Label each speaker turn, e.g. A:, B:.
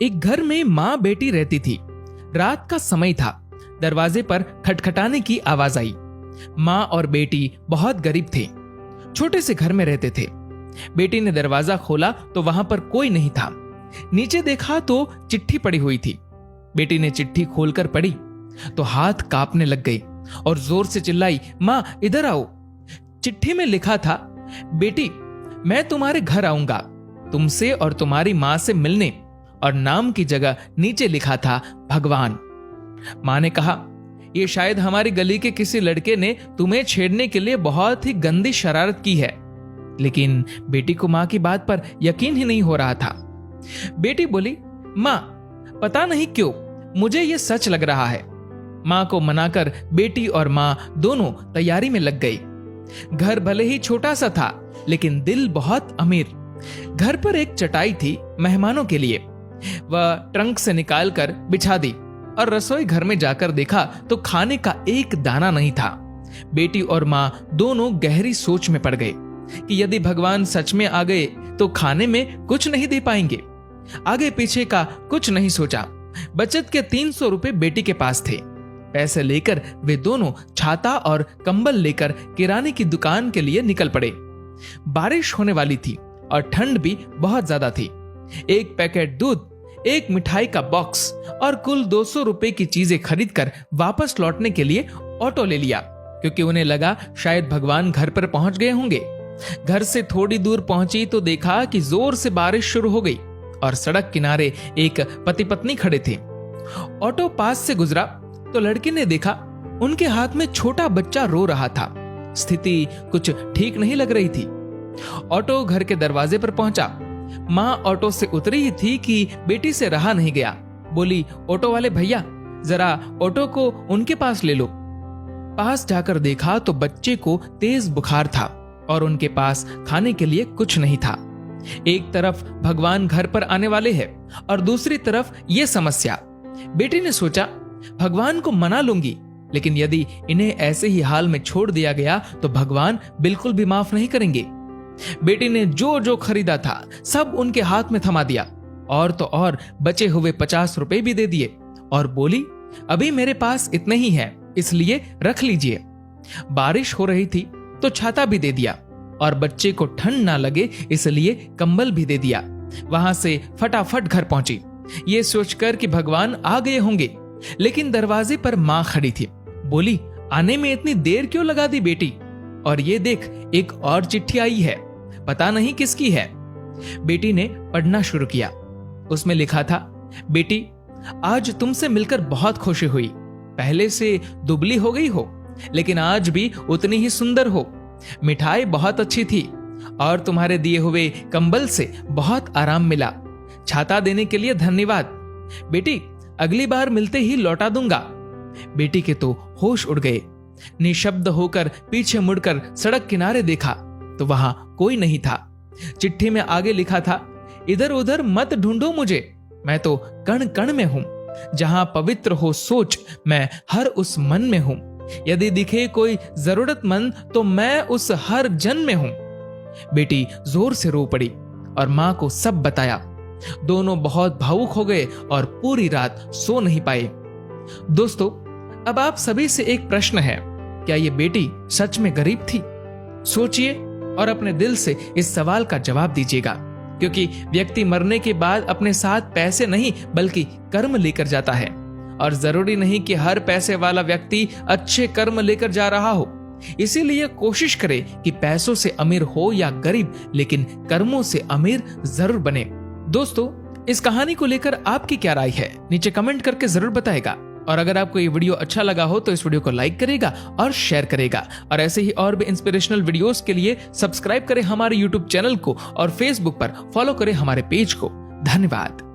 A: एक घर में माँ बेटी रहती थी। रात का समय था। दरवाजे पर खटखटाने की आवाज आई। माँ और बेटी बहुत गरीब थे, छोटे से घर में रहते थे। बेटी ने दरवाजा खोला तो वहां पर कोई नहीं था। नीचे देखा तो चिट्ठी पड़ी हुई थी। बेटी ने चिट्ठी खोलकर पढ़ी तो हाथ कांपने लग गए और जोर से चिल्लाई, माँ इधर आओ। चिट्ठी में लिखा था, बेटी मैं तुम्हारे घर आऊंगा तुमसे और तुम्हारी माँ से मिलने, और नाम की जगह नीचे लिखा था भगवान। माँ ने कहा, यह शायद हमारी गली के किसी लड़के ने तुम्हें छेड़ने के लिए बहुत ही गंदी शरारत की है। लेकिन बेटी को माँ की बात पर यकीन ही नहीं हो रहा था। बेटी बोली, माँ पता नहीं क्यों मुझे यह सच लग रहा है। माँ को मनाकर बेटी और माँ दोनों तैयारी में लग गई। घर भले ही छोटा सा था लेकिन दिल बहुत अमीर। घर पर एक चटाई थी मेहमानों के लिए। वह ट्रंक से निकालकर बिछा दी और रसोई घर में जाकर देखा तो खाने का एक दाना नहीं था। बेटी और माँ दोनों गहरी सोच में पड़ गए कि यदि भगवान सच में आ गए तो खाने में कुछ नहीं दे पाएंगे। आगे पीछे का कुछ नहीं सोचा। बचत के 300 रुपए बेटी के पास थे। पैसे लेकर वे दोनों छाता और कंबल लेकर किराने की दुकान के लिए निकल पड़े। बारिश होने वाली थी और ठंड भी बहुत ज्यादा थी। एक पैकेट दूध, एक मिठाई का बॉक्स और कुल 200 रुपए की चीजें खरीदकर वापस लौटने के लिए ऑटो ले लिया, क्योंकि उन्हें लगा शायद भगवान घर पर पहुंच गए होंगे। घर से थोड़ी दूर पहुंची तो देखा कि जोर से बारिश शुरू हो गई और सड़क किनारे एक पति पत्नी खड़े थे। ऑटो पास से गुजरा तो लड़के ने देखा उनके हाथ में छोटा बच्चा रो रहा था। स्थिति कुछ ठीक नहीं लग रही थी। ऑटो घर के दरवाजे पर पहुंचा। माँ ऑटो से उतरी ही थी कि बेटी से रहा नहीं गया। बोली, ऑटो वाले भैया जरा ऑटो को उनके पास ले लो। पास जाकर देखा तो बच्चे को तेज बुखार था और उनके पास खाने के लिए कुछ नहीं था। एक तरफ भगवान घर पर आने वाले हैं और दूसरी तरफ ये समस्या। बेटी ने सोचा, भगवान को मना लूंगी, लेकिन यदि इन्हें ऐसे ही हाल में छोड़ दिया गया तो भगवान बिल्कुल भी माफ नहीं करेंगे। बेटी ने जो जो खरीदा था सब उनके हाथ में थमा दिया और तो और बचे हुए 50 रुपए भी दे दिए और बोली, अभी मेरे पास इतने ही हैं, इसलिए रख लीजिए। बारिश हो रही थी तो छाता भी दे दिया और बच्चे को ठंड ना लगे इसलिए कंबल भी दे दिया। वहां से फटाफट घर पहुंची, ये सोचकर कि भगवान आ गए होंगे। लेकिन दरवाजे पर माँ खड़ी थी। बोली, आने में इतनी देर क्यों लगा दी बेटी? और ये देख, एक और चिट्ठी आई है, पता नहीं किसकी है। बेटी ने पढ़ना शुरू किया। उसमें लिखा था, बेटी आज तुमसे मिलकर बहुत खुशी हुई। पहले से दुबली हो गई हो लेकिन आज भी उतनी ही सुंदर हो। मिठाई बहुत अच्छी थी और तुम्हारे दिए हुए कंबल से बहुत आराम मिला। छाता देने के लिए धन्यवाद। बेटी अगली बार मिलते ही लौटा दूंगा। बेटी के तो होश उड़ गए। निशब्द होकर पीछे मुड़कर सड़क किनारे देखा तो वहां कोई नहीं था। चिट्ठी में आगे लिखा था, इधर उधर मत ढूंढो मुझे, मैं तो कण कण में हूं। जहां पवित्र हो सोच, मैं हर उस मन में हूं। यदि दिखे कोई जरूरतमंद तो मैं उस हर जन में हूं। बेटी जोर से रो पड़ी और मां को सब बताया। दोनों बहुत भावुक हो गए और पूरी रात सो नहीं पाए। दोस्तों, अब आप सभी से एक प्रश्न है, क्या ये बेटी सच में गरीब थी? सोचिए और अपने दिल से इस सवाल का जवाब दीजिएगा, क्योंकि व्यक्ति मरने के बाद अपने साथ पैसे नहीं बल्कि कर्म लेकर जाता है। और जरूरी नहीं कि हर पैसे वाला व्यक्ति अच्छे कर्म लेकर जा रहा हो। इसीलिए कोशिश करें कि पैसों से अमीर हो या गरीब, लेकिन कर्मों से अमीर जरूर बने। दोस्तों, इस कहानी को लेकर आपकी क्या राय है नीचे कमेंट करके जरूर बताएगा। और अगर आपको ये वीडियो अच्छा लगा हो तो इस वीडियो को लाइक करेगा और शेयर करेगा। और ऐसे ही और भी इंस्पिरेशनल वीडियोस के लिए सब्सक्राइब करें हमारे यूट्यूब चैनल को और फेसबुक पर फॉलो करें हमारे पेज को। धन्यवाद।